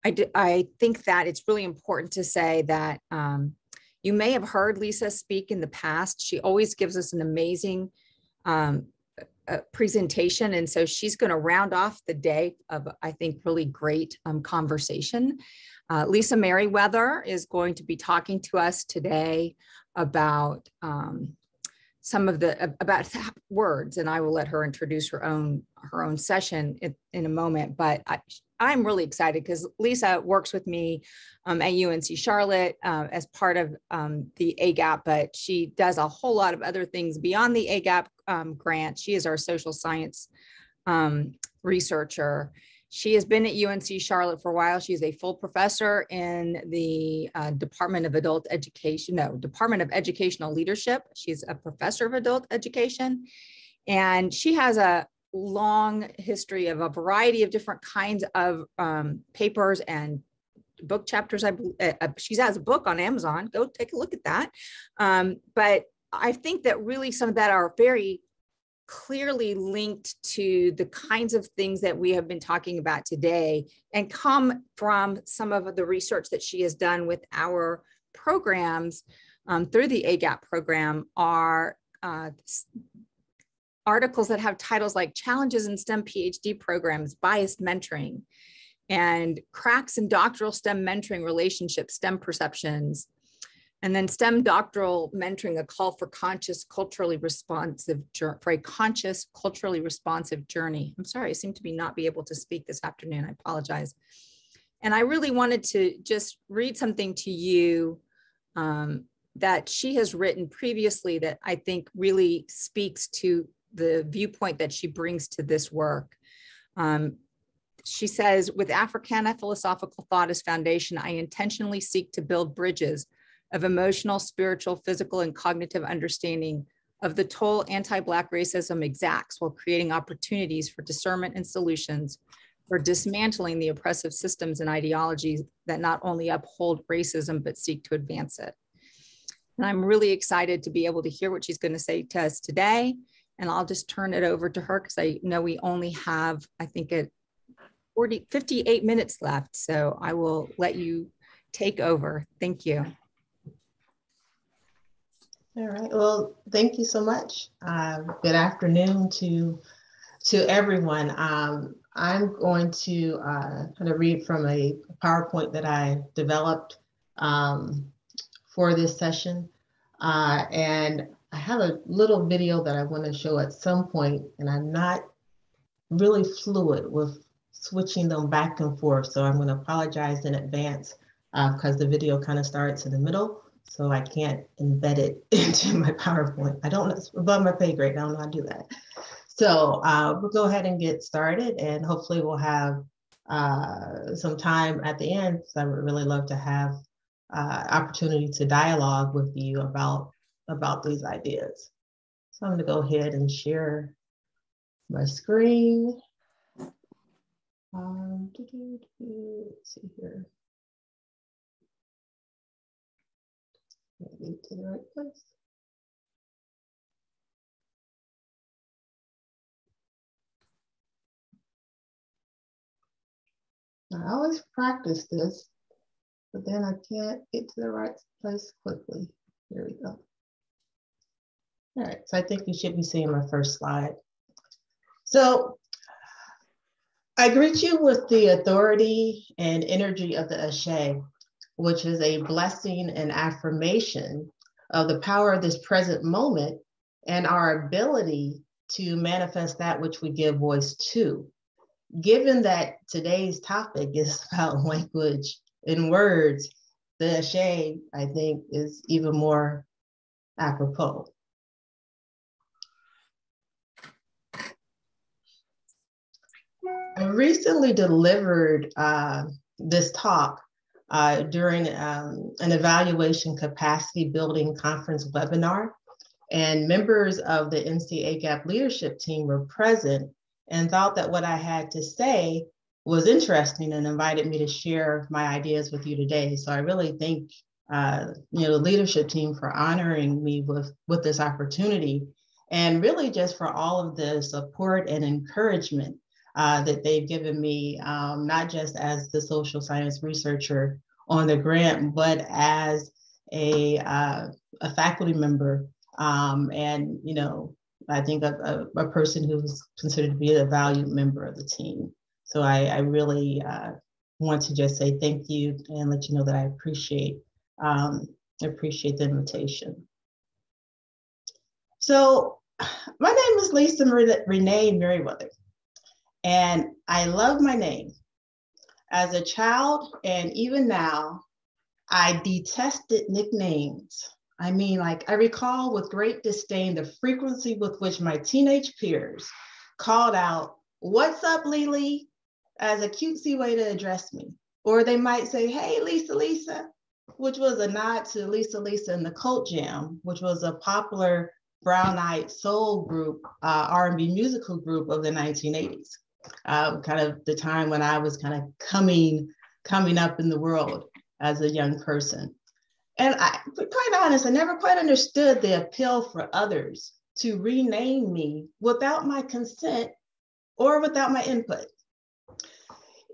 I think that it's really important to say that you may have heard Lisa speak in the past. She always gives us an amazing presentation. And so she's going to round off the day of, I think, really great conversation. Lisa Merriweather is going to be talking to us today about some of the about words, and I will let her introduce her own session in a moment. But I'm really excited because Lisa works with me at UNC Charlotte as part of the AGEP, but she does a whole lot of other things beyond the AGEP grant. She is our social science researcher. She has been at UNC Charlotte for a while. She's a full professor in the Department of Educational Leadership. She's a professor of adult education, and she has a long history of a variety of different kinds of papers and book chapters. She has a book on Amazon. Go take a look at that. But I think that really some of that are very clearly linked to the kinds of things that we have been talking about today and come from some of the research that she has done with our programs through the AGEP program are articles that have titles like Challenges in STEM PhD Programs, Biased Mentoring, and Cracks in Doctoral STEM Mentoring Relationships, STEM Perceptions, and then STEM Doctoral Mentoring, a call for culturally responsive journey. I'm sorry, I seem to not be able to speak this afternoon. I apologize. And I really wanted to just read something to you that she has written previously that I think really speaks to the viewpoint that she brings to this work. She says, with Africana philosophical thought as foundation, I intentionally seek to build bridges of emotional, spiritual, physical, and cognitive understanding of the toll anti-Black racism exacts while creating opportunities for discernment and solutions for dismantling the oppressive systems and ideologies that not only uphold racism, but seek to advance it. And I'm really excited to be able to hear what she's going to say to us today. And I'll just turn it over to her because I know we only have, I think, 58 minutes left. So I will let you take over. Thank you. All right. Well, thank you so much. Good afternoon to everyone. I'm going to kind of read from a PowerPoint that I developed for this session. And I have a little video that I want to show at some point, and I'm not really fluid with switching them back and forth. So I'm going to apologize in advance because the video kind of starts in the middle. So I can't embed it into my PowerPoint. I don't know, it's above my pay grade. I don't know how to do that. So we'll go ahead and get started, and hopefully we'll have some time at the end. So I would really love to have opportunity to dialogue with you about these ideas. So I'm going to go ahead and share my screen. Let's see here. Get to the right place. I always practice this, but then I can't get to the right place quickly. Here we go. All right, so I think you should be seeing my first slide. So I greet you with the authority and energy of the Ashe, which is a blessing and affirmation of the power of this present moment and our ability to manifest that which we give voice to. Given that today's topic is about language and words, the Ashe, I think, is even more apropos. I recently delivered this talk during an evaluation capacity building conference webinar, and members of the NC AGEP leadership team were present and thought that what I had to say was interesting and invited me to share my ideas with you today. So I really thank the leadership team for honoring me with this opportunity, and really just for all of the support and encouragement that they've given me, not just as the social science researcher on the grant, but as a faculty member, and I think a person who's considered to be a valued member of the team. So I really want to just say thank you and let you know that I appreciate the invitation. So my name is Lisa Renee Merriweather, and I love my name. As a child and even now, I detested nicknames. I mean, like, I recall with great disdain the frequency with which my teenage peers called out, "What's up, Lily?" as a cutesy way to address me. Or they might say, "Hey, Lisa, Lisa," which was a nod to Lisa and the Cult Jam, which was a popular brown-eyed soul group, R&B musical group of the 1980s. Kind of the time when I was kind of coming up in the world as a young person. And I, to be quite honest, I never quite understood the appeal for others to rename me without my consent or without my input.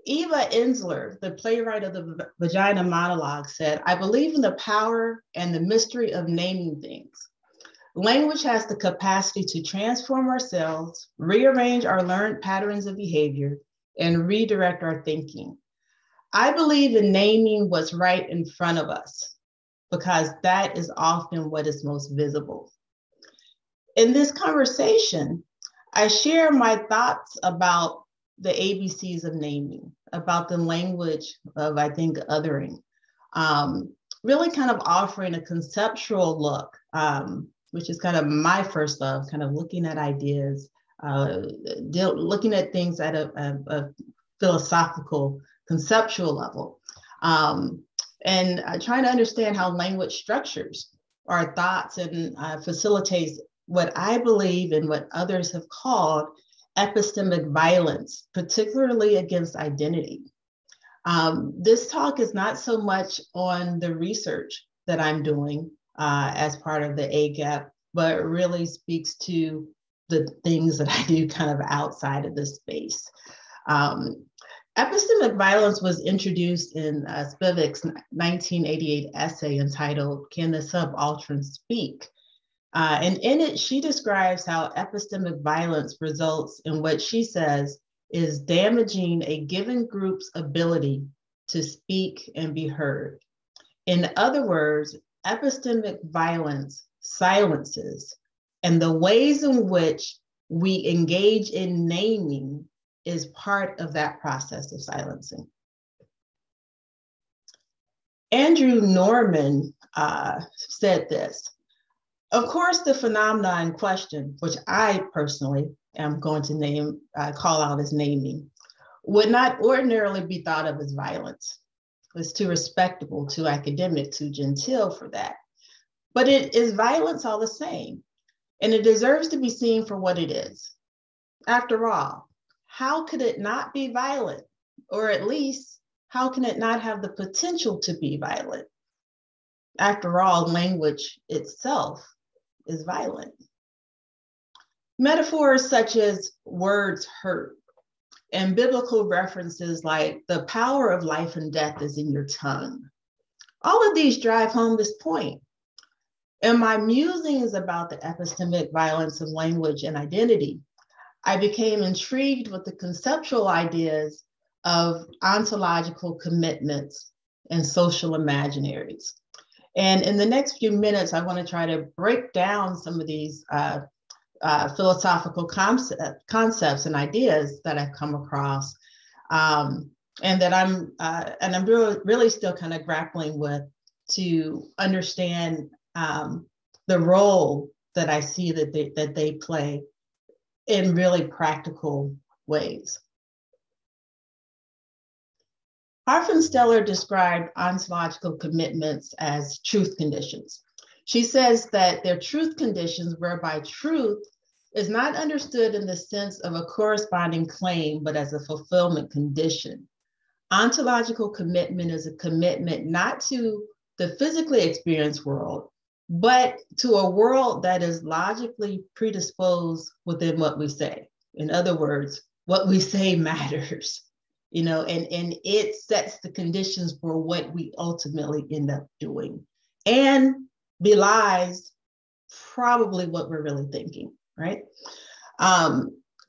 Eva Ensler, the playwright of the Vagina Monologue, said, "I believe in the power and the mystery of naming things. Language has the capacity to transform ourselves, rearrange our learned patterns of behavior, and redirect our thinking. I believe in naming what's right in front of us, because that is often what is most visible." In this conversation, I share my thoughts about the ABCs of naming, about the language of, I think, othering, really kind of offering a conceptual look, which is kind of my first love, kind of looking at ideas, looking at things at a philosophical, conceptual level, and trying to understand how language structures our thoughts and facilitates what I believe and what others have called epistemic violence, particularly against identity. This talk is not so much on the research that I'm doing as part of the AGEP, but really speaks to the things that I do kind of outside of this space. Epistemic violence was introduced in Spivak's 1988 essay entitled "Can the Subaltern Speak?" And in it, she describes how epistemic violence results in what she says is damaging a given group's ability to speak and be heard. In other words, epistemic violence silences, and the ways in which we engage in naming is part of that process of silencing. Andrew Norman said this: "Of course, the phenomenon in question, which I personally am going to call out as naming, would not ordinarily be thought of as violence. It's too respectable, too academic, too genteel for that. But it is violence all the same, and it deserves to be seen for what it is. After all, how could it not be violent? Or at least, how can it not have the potential to be violent? After all, language itself is violent. Metaphors such as words hurt, and biblical references like the power of life and death is in your tongue. All of these drive home this point. In my musings about the epistemic violence of language and identity, I became intrigued with the conceptual ideas of ontological commitments and social imaginaries. And in the next few minutes, I want to try to break down some of these philosophical concepts and ideas that I've come across, and that I'm really still kind of grappling with to understand the role that I see that they play in really practical ways. Hafensteller described ontological commitments as truth conditions. She says that they're truth conditions whereby truth is not understood in the sense of a corresponding claim, but as a fulfillment condition. Ontological commitment is a commitment not to the physically experienced world, but to a world that is logically predisposed within what we say. In other words, what we say matters, you know, and it sets the conditions for what we ultimately end up doing and belies probably what we're really thinking, right?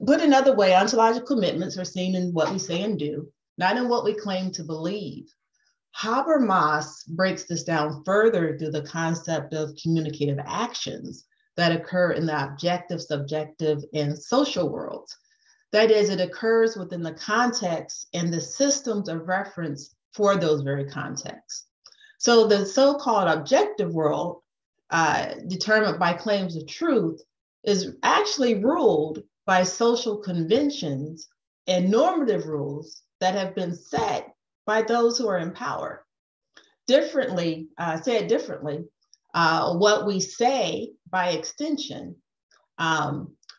Put another way, ontological commitments are seen in what we say and do, not in what we claim to believe. Habermas breaks this down further through the concept of communicative actions that occur in the objective, subjective, and social worlds. That is, it occurs within the context and the systems of reference for those very contexts. So the so-called objective world, determined by claims of truth, is actually ruled by social conventions and normative rules that have been set by those who are in power. Said differently, what we say by extension,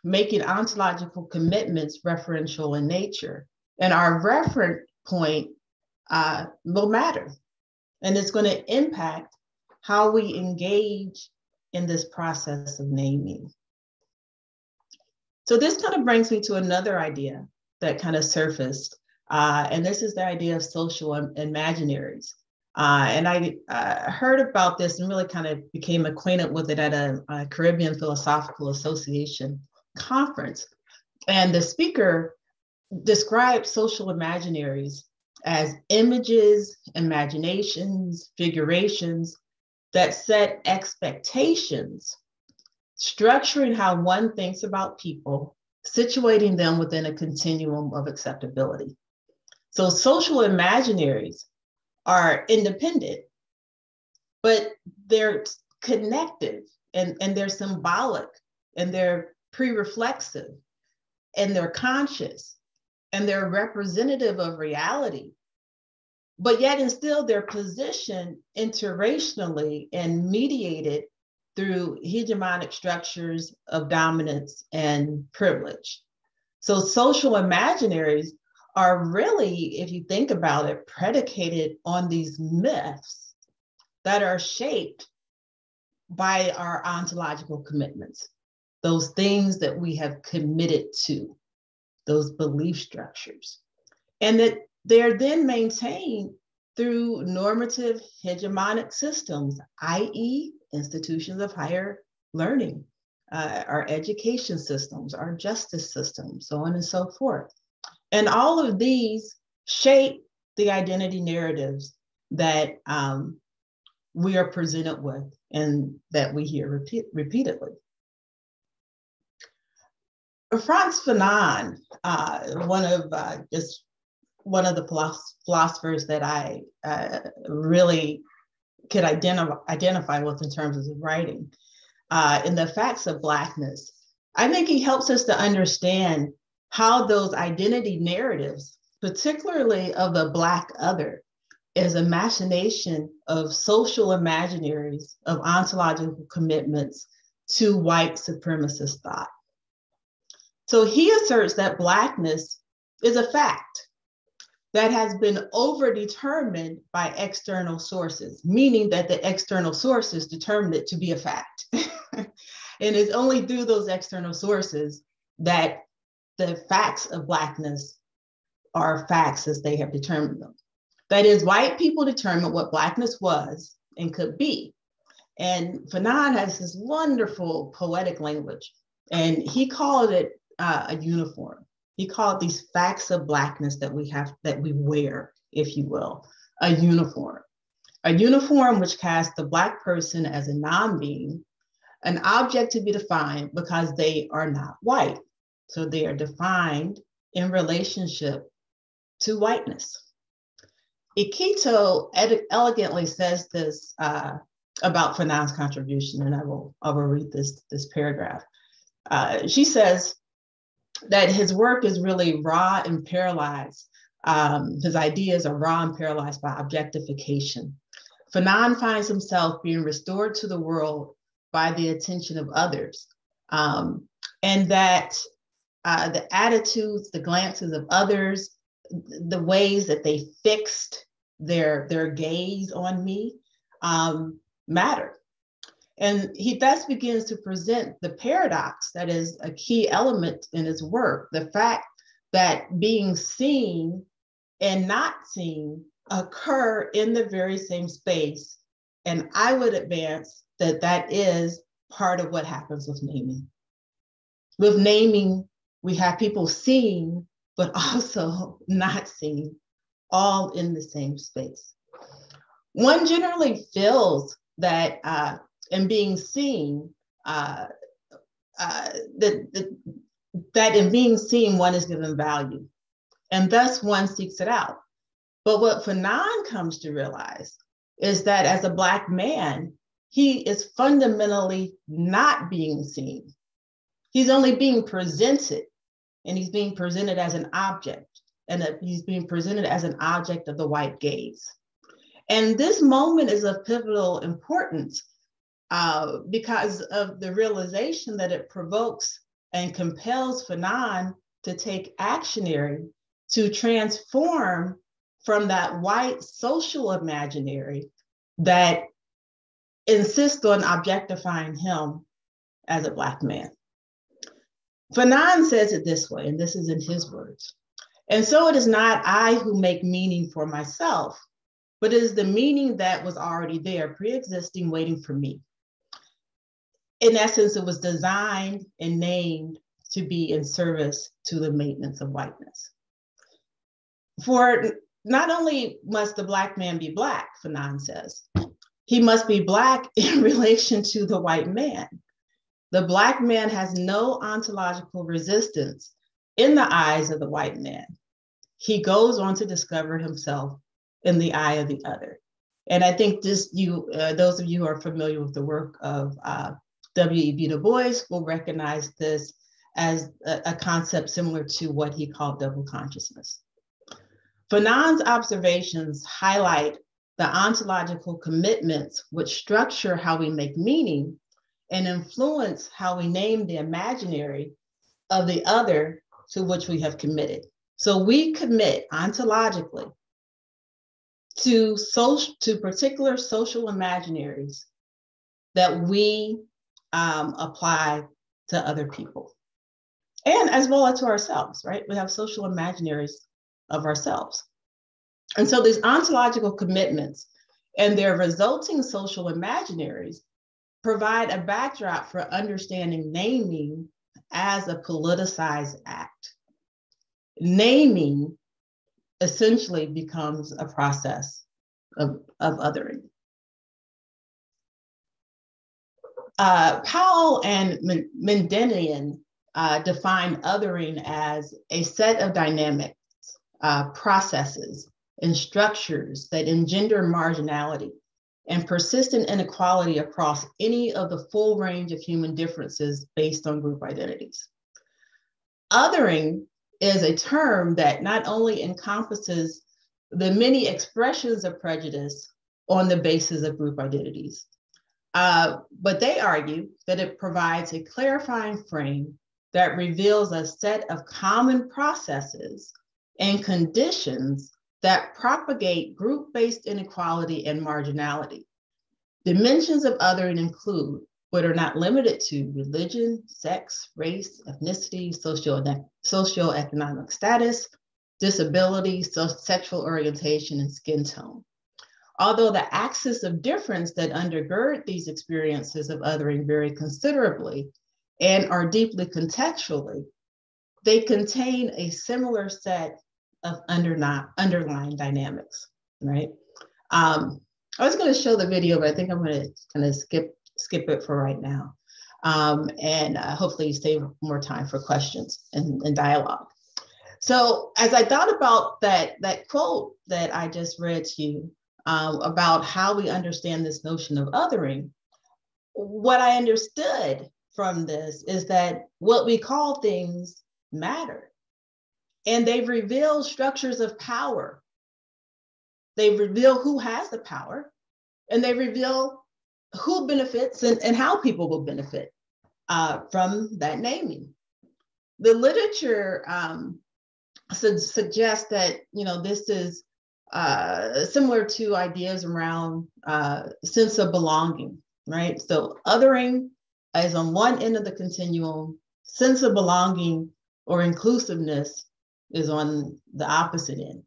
making ontological commitments referential in nature. And our reference point will matter. And it's going to impact how we engage in this process of naming. So this kind of brings me to another idea that kind of surfaced. And this is the idea of social imaginaries. And I heard about this and really kind of became acquainted with it at a Caribbean Philosophical Association conference. And the speaker described social imaginaries as images, imaginations, figurations that set expectations, structuring how one thinks about people, situating them within a continuum of acceptability. So social imaginaries are independent, but they're connective and they're symbolic and they're pre-reflexive and they're conscious and they're representative of reality, but yet and still they're positioned interracially and mediated through hegemonic structures of dominance and privilege. So social imaginaries are really, if you think about it, predicated on these myths that are shaped by our ontological commitments, those things that we have committed to, those belief structures, and that they're then maintained through normative hegemonic systems, i.e. institutions of higher learning, our education systems, our justice systems, so on and so forth. And all of these shape the identity narratives that we are presented with and that we hear repeatedly. Frantz Fanon, one of the philosophers that I really could identify with in terms of writing, in the Facts of Blackness, I think he helps us to understand how those identity narratives, particularly of the Black other, is a machination of social imaginaries of ontological commitments to white supremacist thought. So he asserts that Blackness is a fact that has been overdetermined by external sources, meaning that the external sources determined it to be a fact. And it's only through those external sources that the facts of Blackness are facts as they have determined them. That is, white people determined what Blackness was and could be. And Fanon has this wonderful poetic language, and he called it a uniform. He called these facts of Blackness that we wear, if you will, a uniform. A uniform which casts the Black person as a non-being, an object to be defined because they are not white. So they are defined in relationship to whiteness. Ikito elegantly says this about Fanon's contribution, and I will read this paragraph. She says that his work is really raw and paralyzed. His ideas are raw and paralyzed by objectification. Fanon finds himself being restored to the world by the attention of others, and that the attitudes, the glances of others, the ways that they fixed their gaze on me matter. And he thus begins to present the paradox that is a key element in his work, the fact that being seen and not seen occur in the very same space. And I would advance that that is part of what happens with naming. With naming, we have people seeing, but also not seeing, all in the same space. One generally feels that in being seen, that in being seen, one is given value, and thus one seeks it out. But what Fanon comes to realize is that as a Black man, he is fundamentally not being seen. He's only being presented, and he's being presented as an object, and he's being presented as an object of the white gaze. And this moment is of pivotal importance because of the realization that it provokes and compels Fanon to take actionary to transform from that white social imaginary that insists on objectifying him as a Black man. Fanon says it this way, and this is in his words. And so it is not I who make meaning for myself, but it is the meaning that was already there, pre-existing, waiting for me. In essence, it was designed and named to be in service to the maintenance of whiteness. For not only must the Black man be Black, Fanon says, he must be Black in relation to the white man. The Black man has no ontological resistance in the eyes of the white man. He goes on to discover himself in the eye of the other. And I think this, those of you who are familiar with the work of W.E.B. Du Bois will recognize this as a concept similar to what he called double consciousness. Fanon's observations highlight the ontological commitments which structure how we make meaning and influence how we name the imaginary of the other to which we have committed. So we commit ontologically to particular social imaginaries that we apply to other people, and as well as to ourselves, right? We have social imaginaries of ourselves. And so these ontological commitments and their resulting social imaginaries provide a backdrop for understanding naming as a politicized act. Naming essentially becomes a process of othering. Powell and Mendelian define othering as a set of dynamics, processes, and structures that engender marginality and persistent inequality across any of the full range of human differences based on group identities. Othering is a term that not only encompasses the many expressions of prejudice on the basis of group identities, but they argue that it provides a clarifying frame that reveals a set of common processes and conditions that propagate group-based inequality and marginality. Dimensions of othering include, but are not limited to, religion, sex, race, ethnicity, socioeconomic status, disability, sexual orientation, and skin tone. Although the axis of difference that undergird these experiences of othering vary considerably and are deeply contextually, they contain a similar set of underlying dynamics, right? I was going to show the video, but I think I'm going to kind of skip it for right now. And hopefully save more time for questions and dialogue. So as I thought about that quote that I just read to you about how we understand this notion of othering, what I understood from this is that what we call things matter. And they reveal structures of power. They reveal who has the power, and they reveal who benefits and how people will benefit from that naming. The literature suggests that this is similar to ideas around sense of belonging, right? So othering is on one end of the continuum. Sense of belonging or inclusiveness is on the opposite end.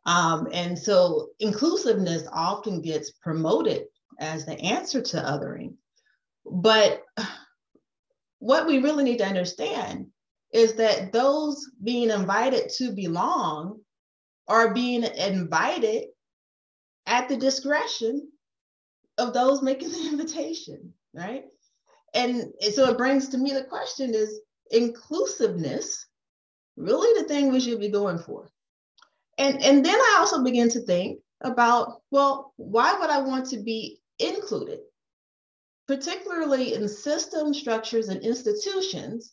And so inclusiveness often gets promoted as the answer to othering. But what we really need to understand is that those being invited to belong are being invited at the discretion of those making the invitation, right? And so it brings to me the question, is inclusiveness really the thing we should be going for? And then I also begin to think about, well, why would I want to be included, particularly in systems, structures, and institutions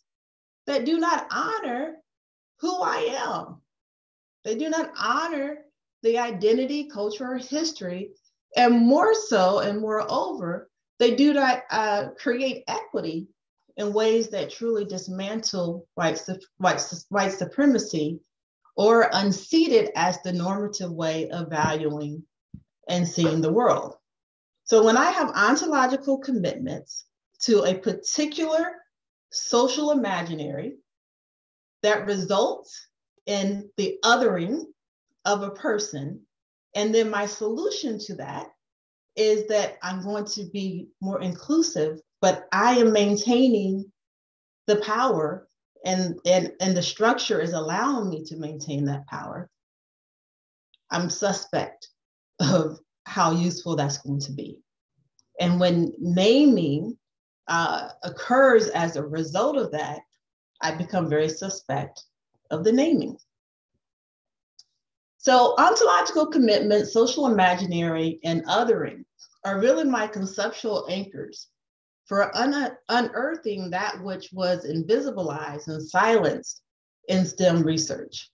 that do not honor who I am? They do not honor the identity, culture, or history, and more so and moreover, they do not create equity in ways that truly dismantle white supremacy or unseat it as the normative way of valuing and seeing the world. So when I have ontological commitments to a particular social imaginary that results in the othering of a person, and then my solution to that is that I'm going to be more inclusive, but I am maintaining the power and the structure is allowing me to maintain that power, I'm suspect of how useful that's going to be. And when naming occurs as a result of that, I become very suspect of the naming. So ontological commitment, social imaginary, and othering are really my conceptual anchors for unearthing that which was invisibilized and silenced in STEM research,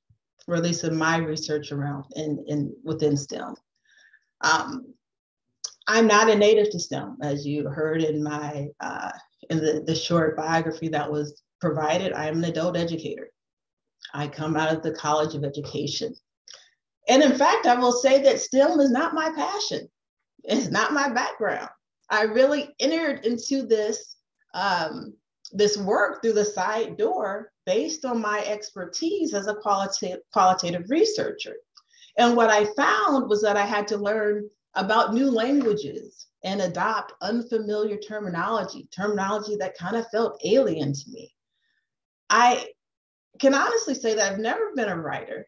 or at least in my research around within STEM. I'm not a native to STEM, as you heard in my in the short biography that was provided. I am an adult educator. I come out of the College of Education. And in fact, I will say that STEM is not my passion. It's not my background. I really entered into this, this work through the side door based on my expertise as a qualitative researcher. And what I found was that I had to learn about new languages and adopt unfamiliar terminology that kind of felt alien to me. I can honestly say that I've never been a writer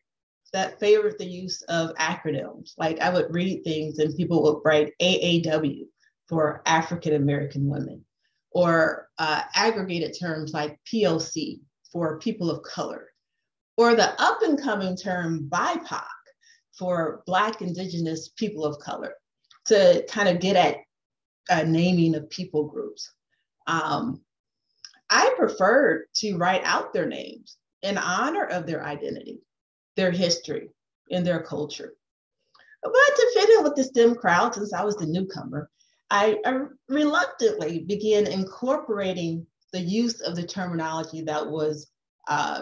that favored the use of acronyms. Like I would read things and people would write AAW for African American women, or aggregated terms like POC for people of color, or the up and coming term BIPOC for Black, Indigenous people of color, to kind of get at naming of people groups. I preferred to write out their names in honor of their identity, their history, and their culture. But to fit in with the STEM crowd, since I was the newcomer, I reluctantly began incorporating the use of the terminology that was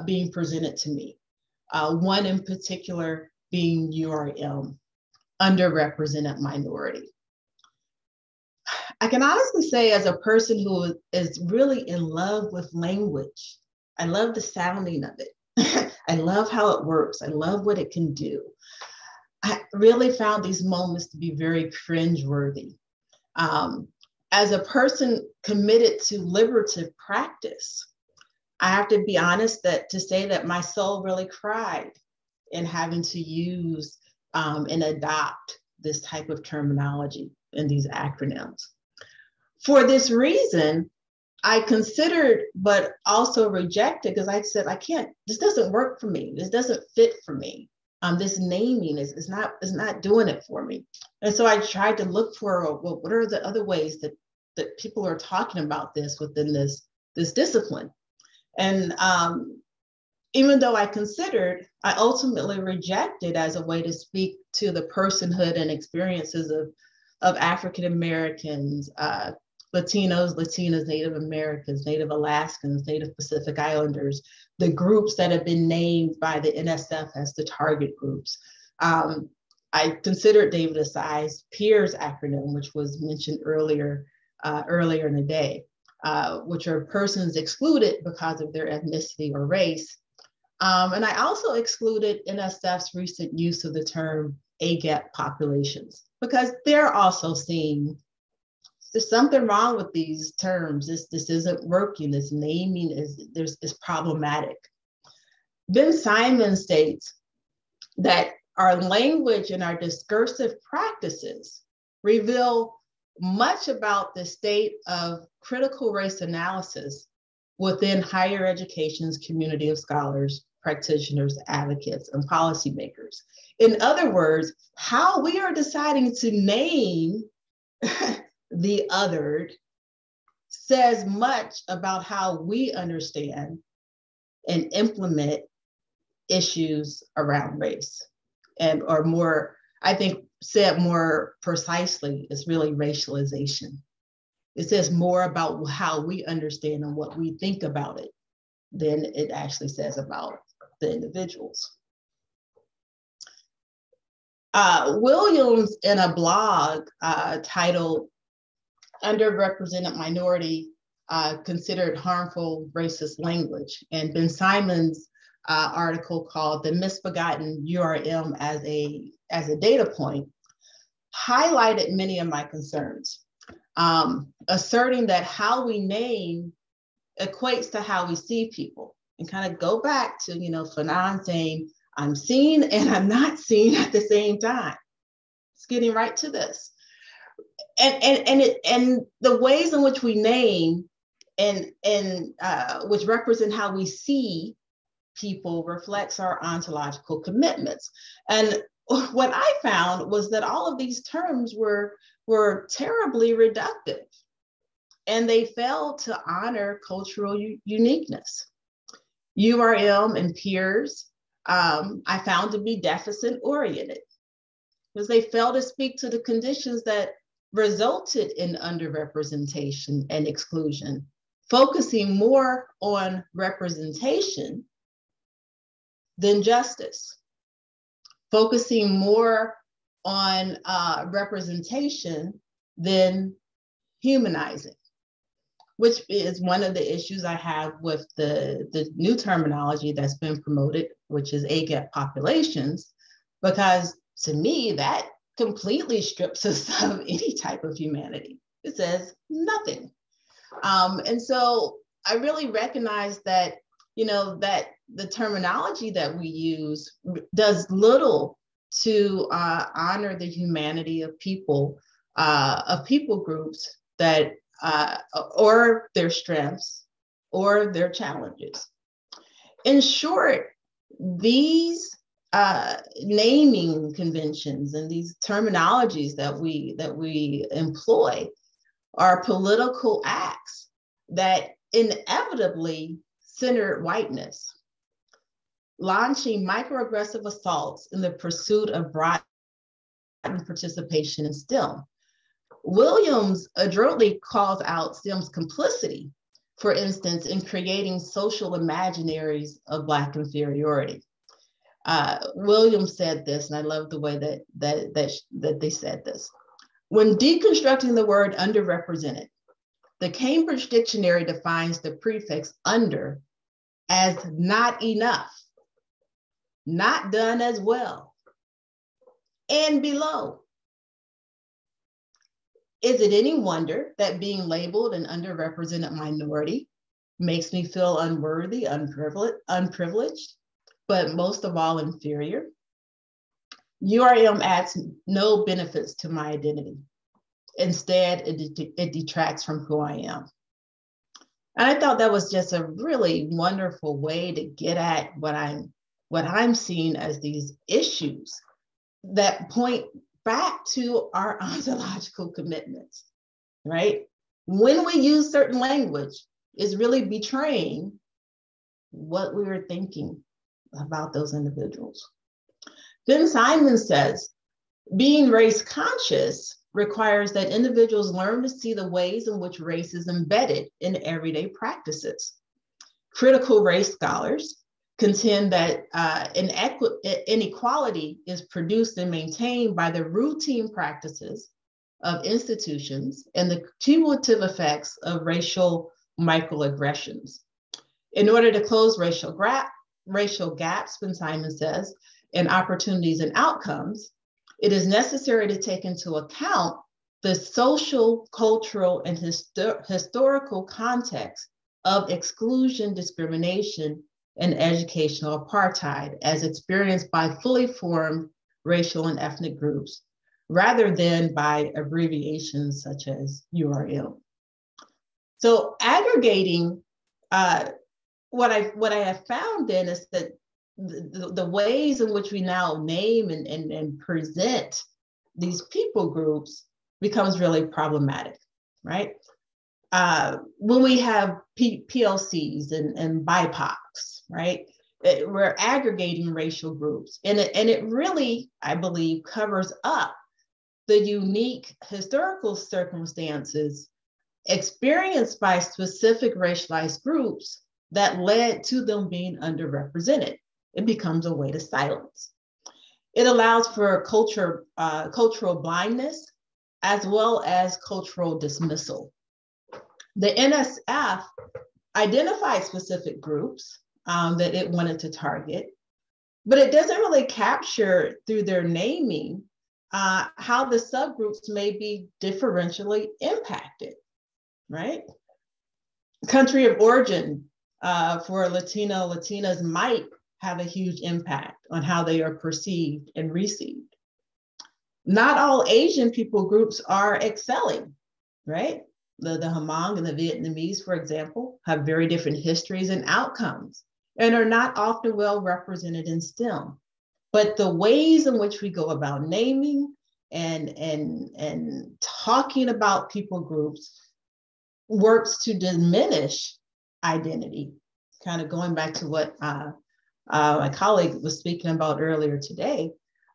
being presented to me. One in particular being URM, underrepresented minority. I can honestly say, as a person who is really in love with language, I love the sounding of it. I love how it works. I love what it can do. I really found these moments to be very cringeworthy. As a person committed to liberative practice, I have to be honest to say that my soul really cried in having to use and adopt this type of terminology and these acronyms. For this reason, I considered, but also rejected, because I said, I can't, this doesn't work for me. This doesn't fit for me. This naming is not doing it for me. And so I tried to look for, well, what are the other ways that people are talking about this within this discipline? And even though I considered, I ultimately rejected as a way to speak to the personhood and experiences of African Americans, Latinos, Latinas, Native Americans, Native Alaskans, Native Pacific Islanders, the groups that have been named by the NSF as the target groups. I considered David Asai's PEERS acronym, which was mentioned earlier in the day, which are persons excluded because of their ethnicity or race, And I also excluded NSF's recent use of the term AGEP populations, because they're also seeing there's something wrong with these terms. This isn't working. This naming is problematic. Ben Simon states that our language and our discursive practices reveal much about the state of critical race analysis within higher education's community of scholars, practitioners, advocates, and policymakers. In other words, how we are deciding to name the othered says much about how we understand and implement issues around race. And or more, I think said more precisely, it's really racialization. It says more about how we understand and what we think about it than it actually says about the individuals. Williams, in a blog titled Underrepresented Minority Considered Harmful Racist Language, and Ben Simon's article called The Misbegotten URM as a Data Point, highlighted many of my concerns, asserting that how we name equates to how we see people, and kind of go back to, Fanon saying, I'm seen and I'm not seen at the same time. It's getting right to this. And the ways in which we name and which represent how we see people reflects our ontological commitments. And what I found was that all of these terms were terribly reductive, and they failed to honor cultural uniqueness. URM and peers I found to be deficit oriented, because they failed to speak to the conditions that resulted in underrepresentation and exclusion, focusing more on representation than justice, focusing more on representation than humanizing, which is one of the issues I have with the new terminology that's been promoted, which is AGEP populations, because to me, that completely strips us of any type of humanity. It says nothing. And so I really recognize that, that the terminology that we use does little to honor the humanity of people groups that, or their strengths or their challenges. In short, these naming conventions and these terminologies that we employ are political acts that inevitably center whiteness, launching microaggressive assaults in the pursuit of broad participation in STEM. Williams adroitly calls out STEM's complicity, for instance, in creating social imaginaries of Black inferiority. Williams said this, and I love the way that they said this. When deconstructing the word underrepresented, the Cambridge Dictionary defines the prefix under as not enough, not done as well, and below. Is it any wonder that being labeled an underrepresented minority makes me feel unworthy, unprivileged, but most of all inferior? URM adds no benefits to my identity. Instead, it detracts from who I am. And I thought that was just a really wonderful way to get at what I'm seeing as these issues that point back to our ontological commitments, right? When we use certain language, it's really betraying what we were thinking about those individuals. Ben Simon says, being race conscious requires that individuals learn to see the ways in which race is embedded in everyday practices. Critical race scholars contend that inequality is produced and maintained by the routine practices of institutions and the cumulative effects of racial microaggressions. In order to close racial racial gaps, Ben-Simon says, in opportunities and outcomes, it is necessary to take into account the social, cultural, and historical context of exclusion, discrimination, and educational apartheid as experienced by fully formed racial and ethnic groups, rather than by abbreviations such as URL. So aggregating, what I have found then is that the ways in which we now name and present these people groups becomes really problematic, right? When we have PLCs and BIPOCs, right? We're aggregating racial groups, and it really, I believe, covers up the unique historical circumstances experienced by specific racialized groups that led to them being underrepresented. It becomes a way to silence. It allows for cultural blindness as well as cultural dismissal. The NSF identified specific groups that it wanted to target, but it doesn't really capture through their naming how the subgroups may be differentially impacted, right? Country of origin for Latinas might have a huge impact on how they are perceived and received. Not all Asian people groups are excelling, right? The Hmong and the Vietnamese, for example, have very different histories and outcomes and are not often well represented in STEM. But the ways in which we go about naming and talking about people groups works to diminish identity. Kind of going back to what my colleague was speaking about earlier today,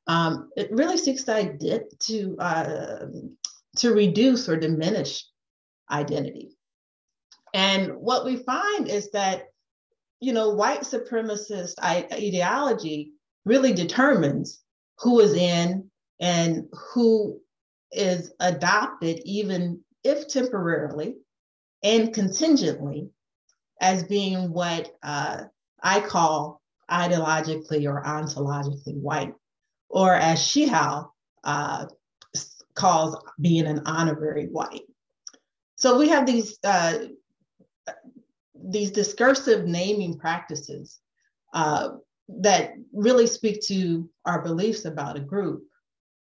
it really seeks to reduce or diminish identity. And what we find is that, white supremacist ideology really determines who is in and who is adopted, even if temporarily and contingently, as being what I call ideologically or ontologically white, or as Shihao calls being an honorary white. So we have these discursive naming practices that really speak to our beliefs about a group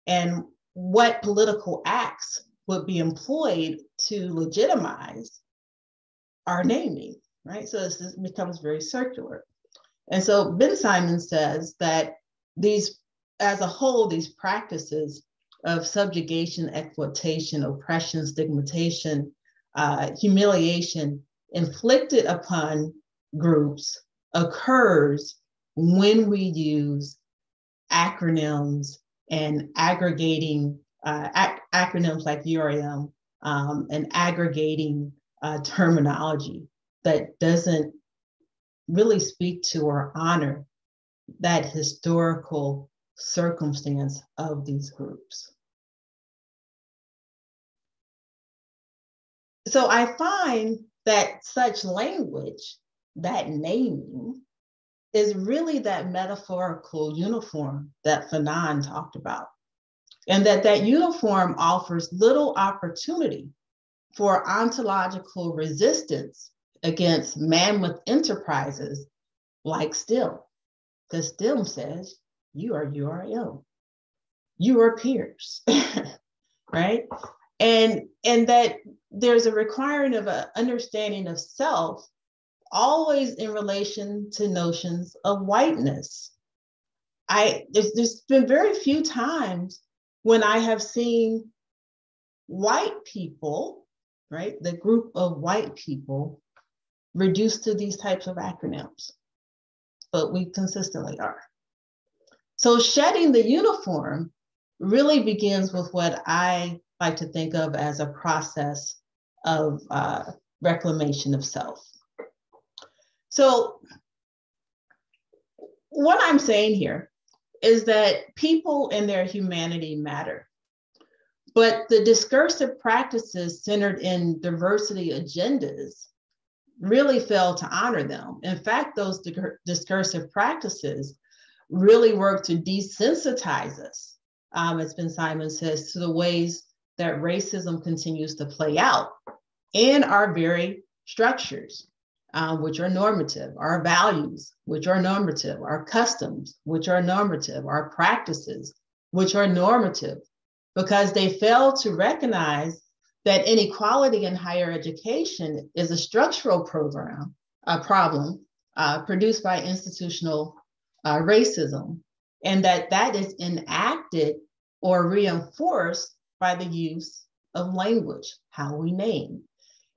and what political acts would be employed to legitimize our naming, right? So this becomes very circular. And so Ben-Simon says that these, as a whole, these practices of subjugation, exploitation, oppression, stigmatization, humiliation inflicted upon groups occurs when we use acronyms and aggregating acronyms like URM and aggregating terminology that doesn't really speak to or honor that historical circumstance of these groups. So I find that such language, that naming, is really that metaphorical uniform that Fanon talked about. And that uniform offers little opportunity for ontological resistance against mammoth enterprises like STEM. Because STEM says, you are URL, you are peers, right? And that there's a requirement of an understanding of self always in relation to notions of whiteness. There's been very few times when I have seen white people, right, the group of white people, reduced to these types of acronyms, but we consistently are. So shedding the uniform really begins with what I like to think of as a process of reclamation of self. So what I'm saying here is that people and their humanity matter, but the discursive practices centered in diversity agendas really fail to honor them. In fact, those discursive practices really work to desensitize us, as Ben Simon says, to the ways that racism continues to play out in our very structures, which are normative, our values, which are normative, our customs, which are normative, our practices, which are normative, because they fail to recognize that inequality in higher education is a structural problem produced by institutional racism, and that is enacted or reinforced by the use of language, how we name.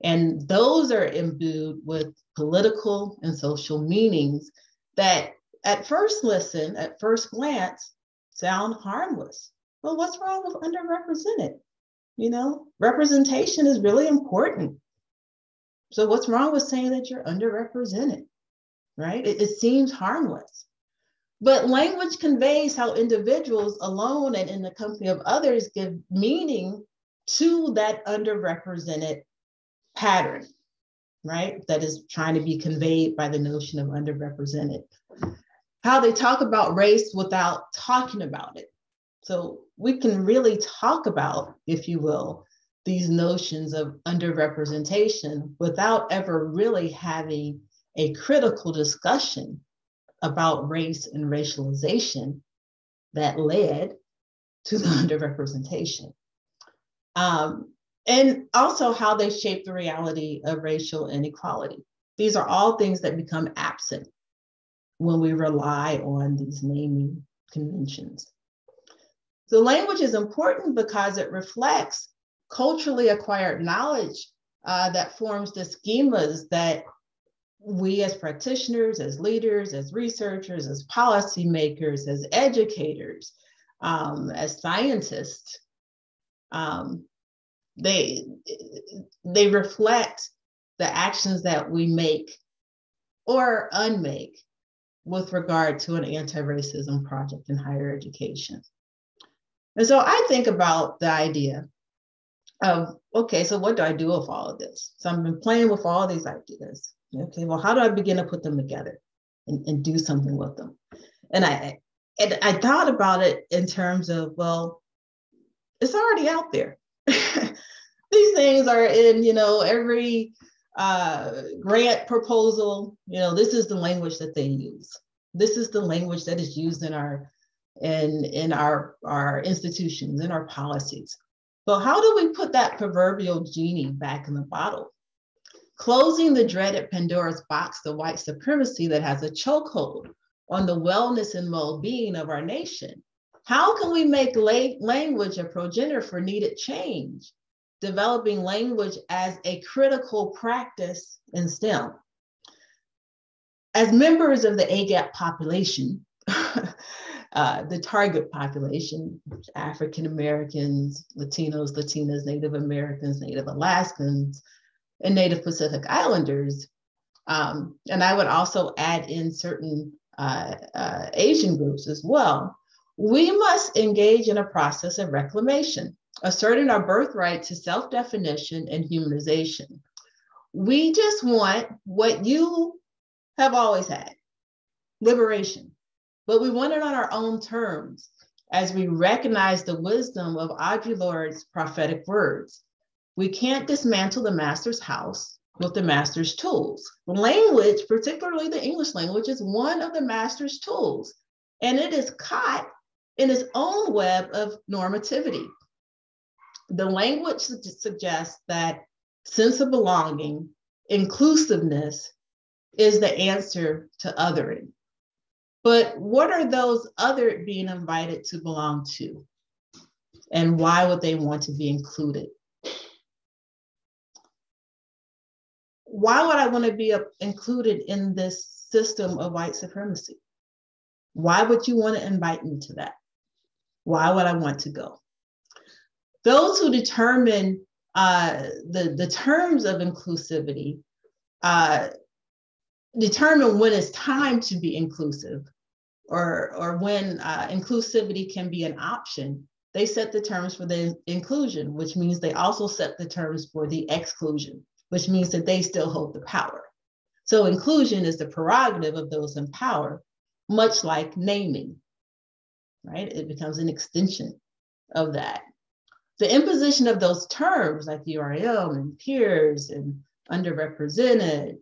And those are imbued with political and social meanings that at first listen, at first glance, sound harmless. Well, what's wrong with underrepresented? You know, representation is really important. So what's wrong with saying that you're underrepresented, right? It seems harmless. But language conveys how individuals alone and in the company of others give meaning to that underrepresented pattern, right? That is trying to be conveyed by the notion of underrepresented. How they talk about race without talking about it. So we can really talk about, if you will, these notions of underrepresentation without ever really having a critical discussion about race and racialization that led to the underrepresentation. And also how they shape the reality of racial inequality. These are all things that become absent when we rely on these naming conventions. So language is important because it reflects culturally acquired knowledge that forms the schemas that we as practitioners, as leaders, as researchers, as policymakers, as educators, as scientists, they reflect the actions that we make or unmake with regard to an anti-racism project in higher education. And so I think about the idea of, okay, so what do I do with all of this? So I've been playing with all these ideas. Okay, well, how do I begin to put them together and do something with them? And I thought about it in terms of, well, it's already out there. These things are in, every grant proposal. This is the language that they use. This is the language that is used in our institutions, in our policies. But how do we put that proverbial genie back in the bottle? Closing the dreaded Pandora's box of white supremacy that has a chokehold on the wellness and well-being of our nation. How can we make language a progenitor for needed change? Developing language as a critical practice in STEM. As members of the AGEP population, the target population, African Americans, Latinos, Latinas, Native Americans, Native Alaskans, and Native Pacific Islanders. And I would also add in certain Asian groups as well. We must engage in a process of reclamation, asserting our birthright to self-definition and humanization. We just want what you have always had, liberation, but we want it on our own terms as we recognize the wisdom of Audre Lorde's prophetic words. We can't dismantle the master's house with the master's tools. Language, particularly the English language, is one of the master's tools, and it is caught in its own web of normativity. The language suggests that sense of belonging, inclusiveness is the answer to othering. But what are those other being invited to belong to? And why would they want to be included? Why would I want to be included in this system of white supremacy? Why would you want to invite me to that? Why would I want to go? Those who determine the terms of inclusivity determine when it's time to be inclusive or when inclusivity can be an option. They set the terms for the inclusion, which means they also set the terms for the exclusion, which means that they still hold the power. So inclusion is the prerogative of those in power, much like naming, right? It becomes an extension of that. The imposition of those terms like URM and peers and underrepresented,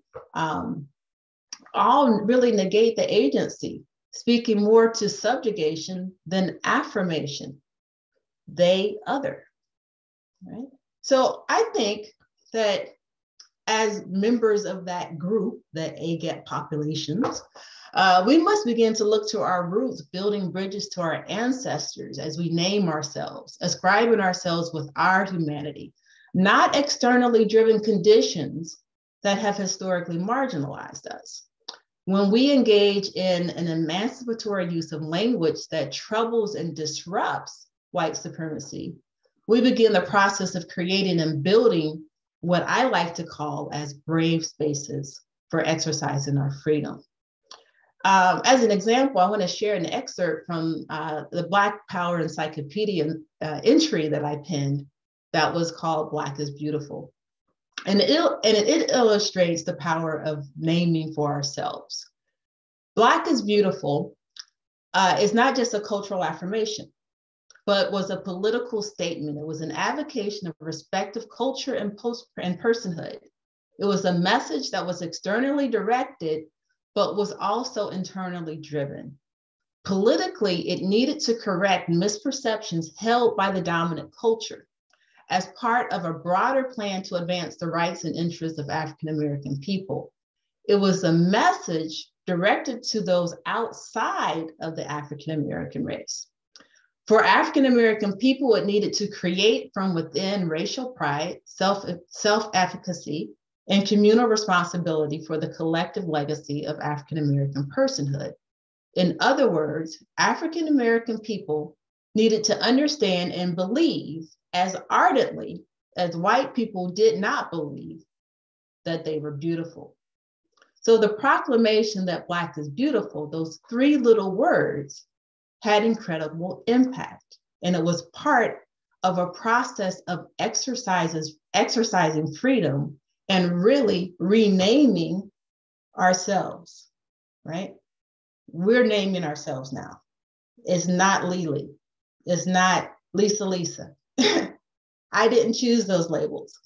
all really negate the agency, speaking more to subjugation than affirmation. They, other, right? So I think that as members of that group, the AGEP populations, we must begin to look to our roots, building bridges to our ancestors as we name ourselves, ascribing ourselves with our humanity, not externally driven conditions that have historically marginalized us. When we engage in an emancipatory use of language that troubles and disrupts white supremacy, we begin the process of creating and building what I like to call as brave spaces for exercising our freedom. As an example, I want to share an excerpt from the Black Power Encyclopedia entry that I penned that was called Black is Beautiful. And it illustrates the power of naming for ourselves. Black is beautiful is not just a cultural affirmation, but was a political statement. It was an avocation of respect of culture and personhood. It was a message that was externally directed, but was also internally driven. Politically, it needed to correct misperceptions held by the dominant culture as part of a broader plan to advance the rights and interests of African American people. It was a message directed to those outside of the African American race. For African American people, it needed to create from within racial pride, self-efficacy, and communal responsibility for the collective legacy of African American personhood. In other words, African American people needed to understand and believe as ardently as white people did not believe that they were beautiful. So the proclamation that Black is beautiful, those three little words, had incredible impact. And it was part of a process of exercising freedom and really renaming ourselves, right? We're naming ourselves now. It's not Lily. It's not Lisa. I didn't choose those labels,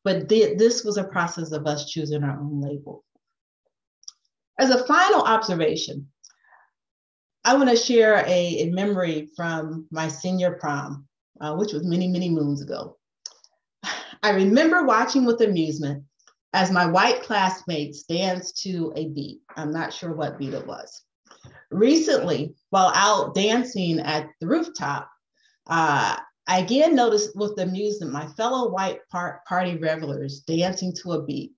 but this was a process of us choosing our own label. As a final observation, I want to share a memory from my senior prom, which was many, many moons ago. I remember watching with amusement as my white classmates danced to a beat. I'm not sure what beat it was. Recently, while out dancing at the rooftop, I again noticed with amusement my fellow white party revelers dancing to a beat.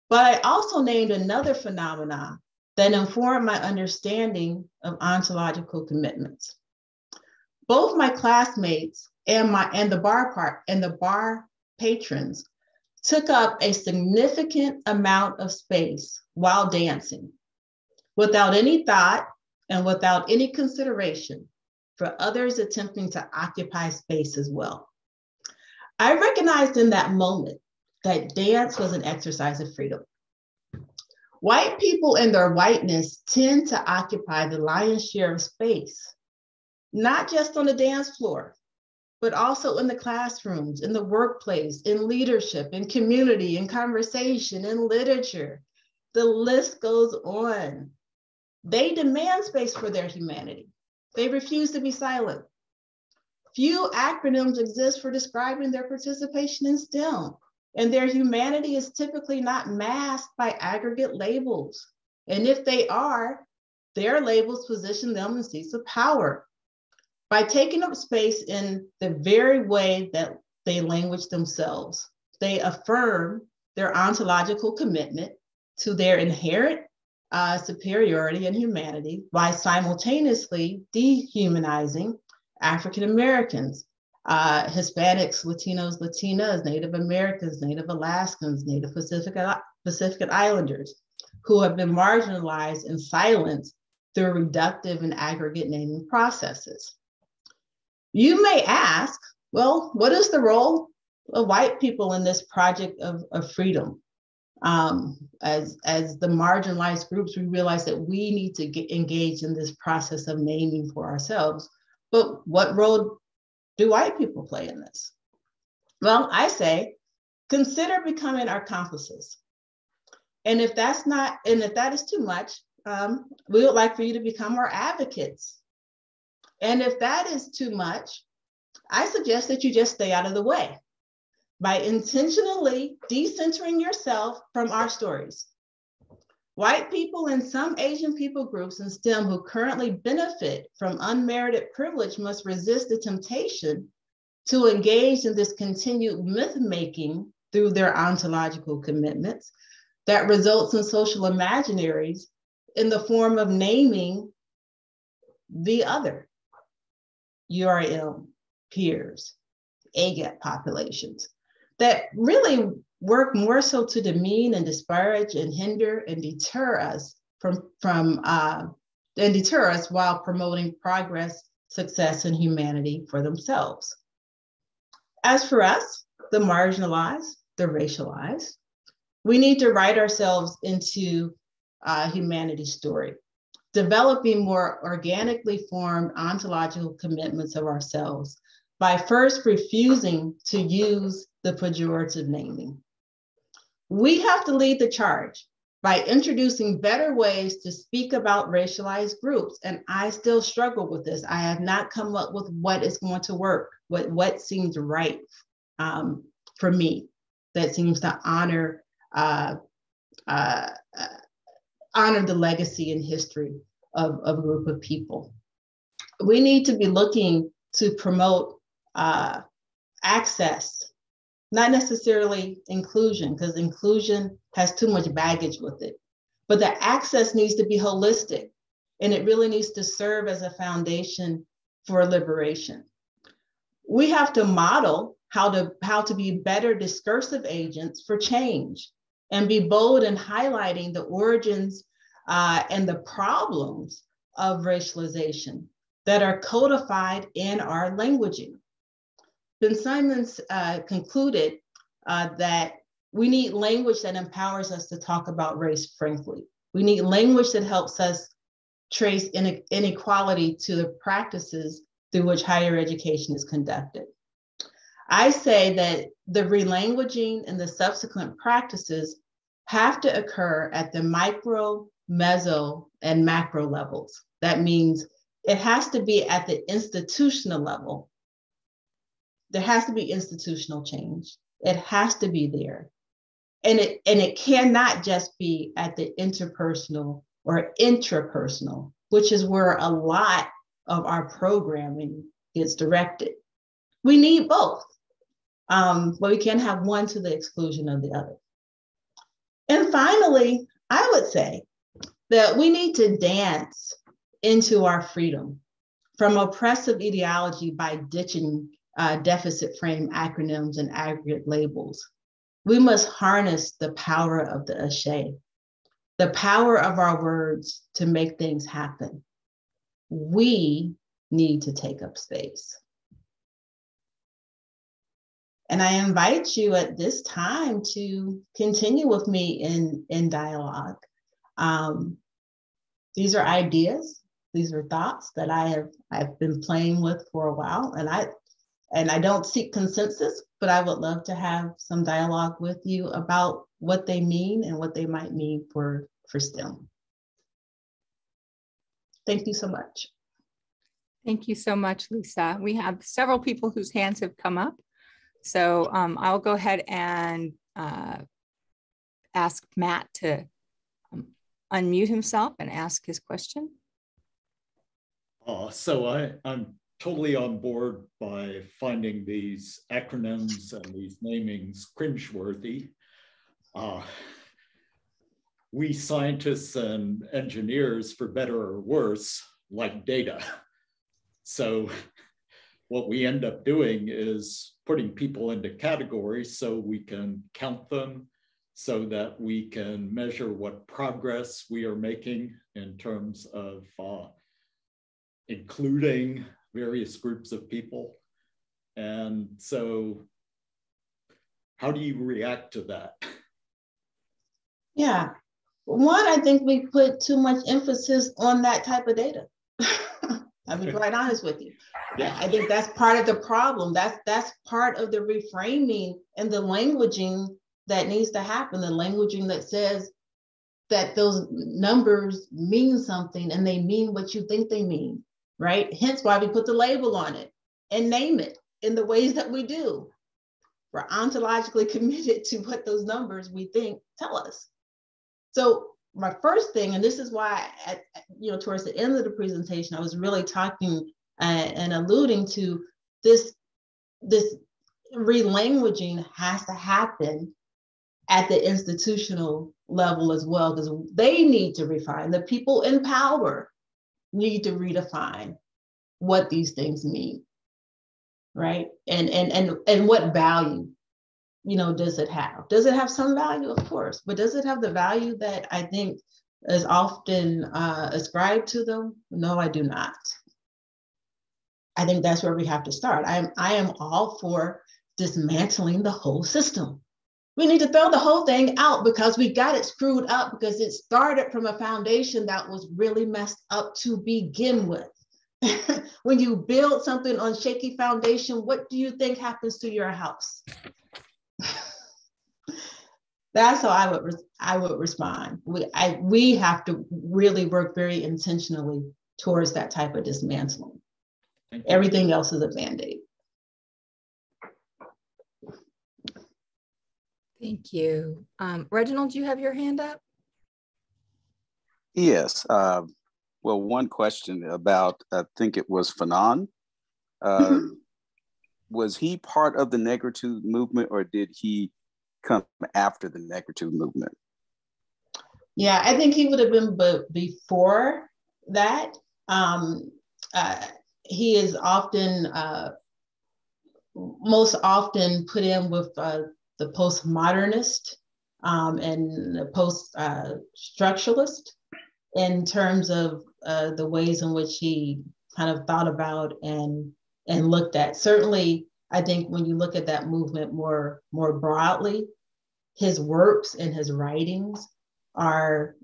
But I also named another phenomenon that informed my understanding of ontological commitments. Both my classmates and the bar patrons took up a significant amount of space while dancing, without any thought and without any consideration for others attempting to occupy space as well. I recognized in that moment that dance was an exercise of freedom. White people in their whiteness tend to occupy the lion's share of space, not just on the dance floor, but also in the classrooms, in the workplace, in leadership, in community, in conversation, in literature. The list goes on. They demand space for their humanity. They refuse to be silent. Few acronyms exist for describing their participation in STEM, and their humanity is typically not masked by aggregate labels. And if they are, their labels position them in seats of power. By taking up space in the very way that they language themselves, they affirm their ontological commitment to their inherent superiority and humanity by simultaneously dehumanizing African Americans, Hispanics, Latinos, Latinas, Native Americans, Native Alaskans, Native Pacific Islanders, who have been marginalized and silenced through reductive and aggregate naming processes. You may ask, well, what is the role of white people in this project of freedom? As the marginalized groups, we realize that we need to get engaged in this process of naming for ourselves. But what role do white people play in this? Well, I say, consider becoming our accomplices. And if that is too much, we would like for you to become our advocates. And if that is too much, I suggest that you just stay out of the way by intentionally decentering yourself from our stories. White people and some Asian people groups in STEM who currently benefit from unmerited privilege must resist the temptation to engage in this continued myth-making through their ontological commitments that results in social imaginaries in the form of naming the other, URM, peers, AGEP populations, that really work more so to demean and disparage and hinder and deter us while promoting progress, success, and humanity for themselves. As for us, the marginalized, the racialized, we need to write ourselves into humanity's story, developing more organically formed ontological commitments of ourselves by first refusing to use the pejorative naming. We have to lead the charge by introducing better ways to speak about racialized groups. And I still struggle with this. I have not come up with what is going to work, what seems right for me, that seems to honor the legacy and history of a group of people. We need to be looking to promote access, not necessarily inclusion, because inclusion has too much baggage with it, but the access needs to be holistic, and it really needs to serve as a foundation for liberation. We have to model how to be better discursive agents for change and be bold in highlighting the origins and the problems of racialization that are codified in our languaging. Ben Simons concluded that we need language that empowers us to talk about race frankly. We need language that helps us trace inequality to the practices through which higher education is conducted. I say that the relanguaging and the subsequent practices have to occur at the micro, meso, and macro levels. That means it has to be at the institutional level. There has to be institutional change. It has to be there. And it cannot just be at the interpersonal or intrapersonal, which is where a lot of our programming gets directed. We need both, but we can't have one to the exclusion of the other. And finally, I would say that we need to dance into our freedom from oppressive ideology by ditching deficit frame acronyms and aggregate labels. We must harness the power of the ashe, the power of our words to make things happen. We need to take up space. And I invite you at this time to continue with me in dialogue. These are ideas, these are thoughts that I've been playing with for a while, and I don't seek consensus, but I would love to have some dialogue with you about what they mean and what they might mean for STEM. Thank you so much. Thank you so much, Lisa. We have several people whose hands have come up. So I'll go ahead and ask Matt to unmute himself and ask his question. So I'm totally on board by finding these acronyms and these namings cringeworthy. We scientists and engineers, for better or worse, like data. So what we end up doing is putting people into categories so we can count them, so that we can measure what progress we are making in terms of including various groups of people. And so how do you react to that? Yeah. One, I think we put too much emphasis on that type of data. I'll be quite honest with you. Yeah. I think that's part of the problem. That's part of the reframing and the languaging that needs to happen. The languaging that says that those numbers mean something and they mean what you think they mean, right? Hence why we put the label on it and name it in the ways that we do. We're ontologically committed to what those numbers we think tell us. So my first thing, and this is why, towards the end of the presentation, I was really talking and alluding to this relanguaging has to happen at the institutional level as well, because they need to refine. The people in power need to redefine what these things mean, right? And what value, does it have? Does it have some value? Of course, but does it have the value that I think is often ascribed to them? No, I do not. I think that's where we have to start. I am all for dismantling the whole system. We need to throw the whole thing out because we got it screwed up because it started from a foundation that was really messed up to begin with. When you build something on shaky foundation, what do you think happens to your house? That's how I would respond. We have to really work very intentionally towards that type of dismantling. Everything else is a Band-Aid. Thank you. Reginald, do you have your hand up? Yes. Well, one question about, I think it was Fanon. Was he part of the negritude movement or did he come after the negritude movement? Yeah, I think he would have been before that. He is often, most often put in with the postmodernist and the post-structuralist in terms of the ways in which he kind of thought about and looked at. Certainly, I think when you look at that movement more broadly, his works and his writings are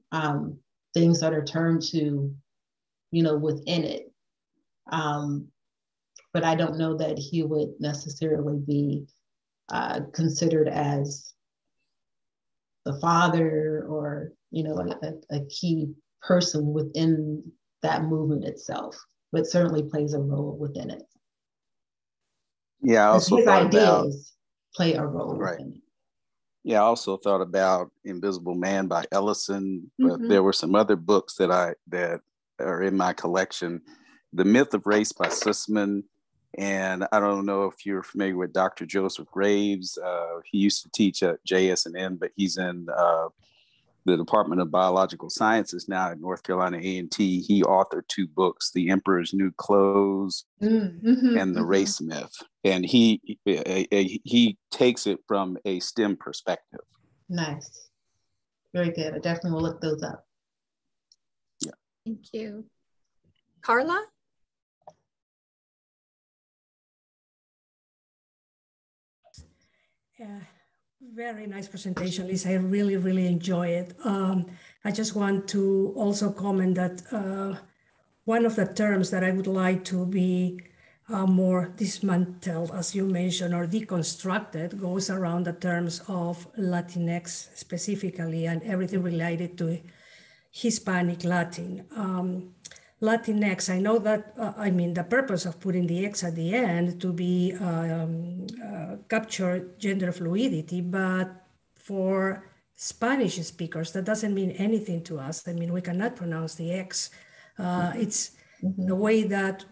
things that are turned to, within it. But I don't know that he would necessarily be considered as the father or, a key person within that movement itself, but certainly plays a role within it. Yeah, I also his thought ideas play a role right. within it. Yeah, I also thought about Invisible Man by Ellison, but there were some other books that are in my collection. The Myth of Race by Sussman, and I don't know if you're familiar with Dr. Joseph Graves. He used to teach at JSN, but he's in the Department of Biological Sciences now at North Carolina A&T. He authored 2 books, The Emperor's New Clothes and The Race Myth. And he takes it from a STEM perspective. Nice. Very good. I definitely will look those up. Yeah. Thank you. Carla? Yeah, very nice presentation, Lisa. I really, really enjoy it. I just want to also comment that one of the terms that I would like to be more dismantled, as you mentioned, or deconstructed, goes around the terms of Latinx specifically and everything related to Hispanic Latin. Latinx, I know that, the purpose of putting the X at the end to be capture gender fluidity, but for Spanish speakers, that doesn't mean anything to us. We cannot pronounce the X. It's the way that,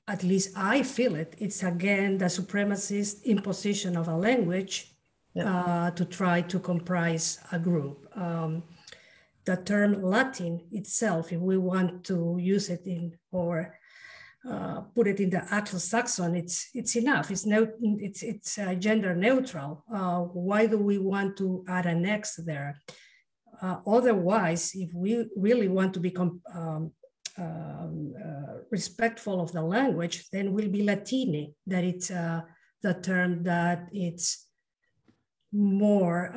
at least I feel it, it's again the supremacist imposition of a language to try to comprise a group. The term Latin itself, if we want to use it in or put it in the actual Saxon, it's enough. It's gender neutral. Why do we want to add an X there? Otherwise, if we really want to become respectful of the language, then we'll be Latini. That it's the term that it's more,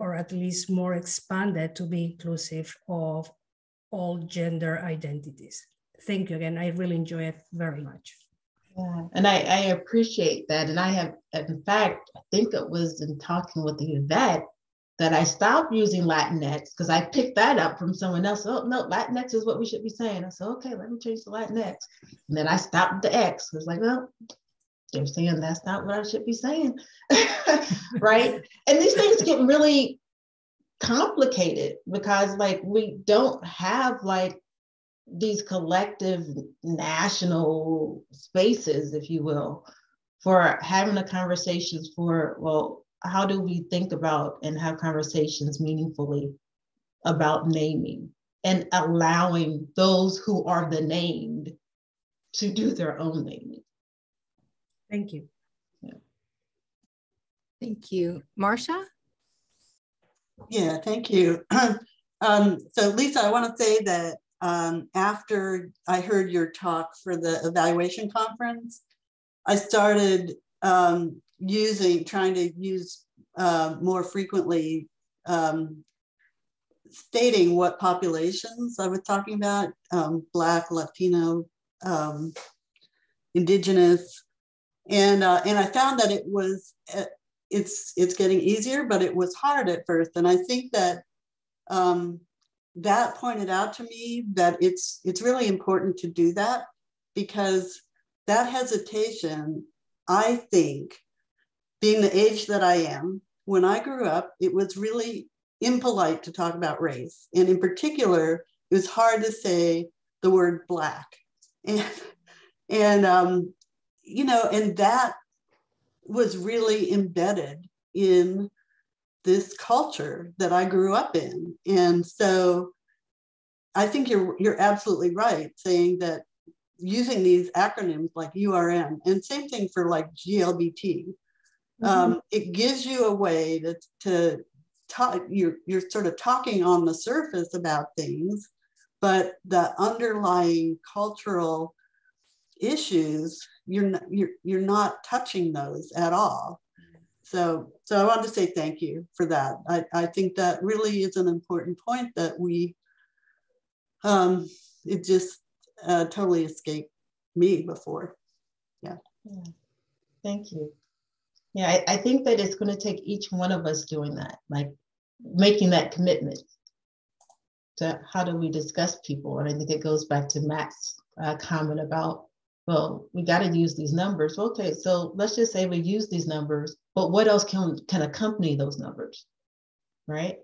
or at least more expanded to be inclusive of all gender identities. Thank you again. I really enjoy it very much. Yeah, and I appreciate that. And I have, in fact, I think it was in talking with the Yvette that I stopped using Latinx because I picked that up from someone else. Oh, no, Latinx is what we should be saying. I said, okay, let me change to Latinx. And then I stopped the X. I was like, no, they're saying that's not what I should be saying, right? And these things get really complicated because like we don't have like these collective national spaces, if you will, for having the conversations for, well, how do we think about and have conversations meaningfully about naming and allowing those who are the named to do their own naming. Thank you. Yeah. Thank you. Marcia? Yeah, thank you. So Lisa, I want to say that after I heard your talk for the evaluation conference, I started trying to use more frequently stating what populations I was talking about, Black, Latino, Indigenous, and I found that it was, it's getting easier, but it was hard at first. And I think that that pointed out to me that it's really important to do that, because that hesitation, I think, being the age that I am, when I grew up, it was really impolite to talk about race. And in particular, it was hard to say the word Black. And you know, and that was really embedded in this culture that I grew up in. And so I think you're absolutely right saying that using these acronyms like URN, and same thing for like GLBT, it gives you a way to talk, you're sort of talking on the surface about things, but the underlying cultural issues, you're not touching those at all. So I wanted to say thank you for that. I think that really is an important point that we, it just totally escaped me before. Yeah. Thank you. Yeah, I think that it's going to take each one of us doing that, like making that commitment to how do we discuss people. And I think it goes back to Matt's comment about, well, we got to use these numbers. Okay, so let's just say we use these numbers, but what else can accompany those numbers, right?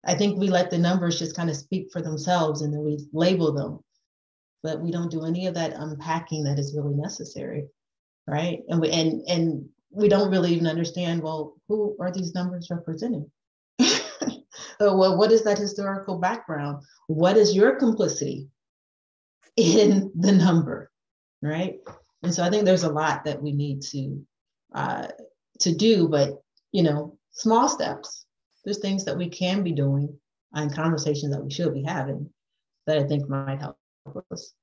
I think we let the numbers just kind of speak for themselves and then we label them, but we don't do any of that unpacking that is really necessary, right? And we don't really even understand, well, who are these numbers representing? Well, what is that historical background? What is your complicity in the number, right? And so I think there's a lot that we need to do, but you know, small steps. There's things that we can be doing and conversations that we should be having that I think might help us.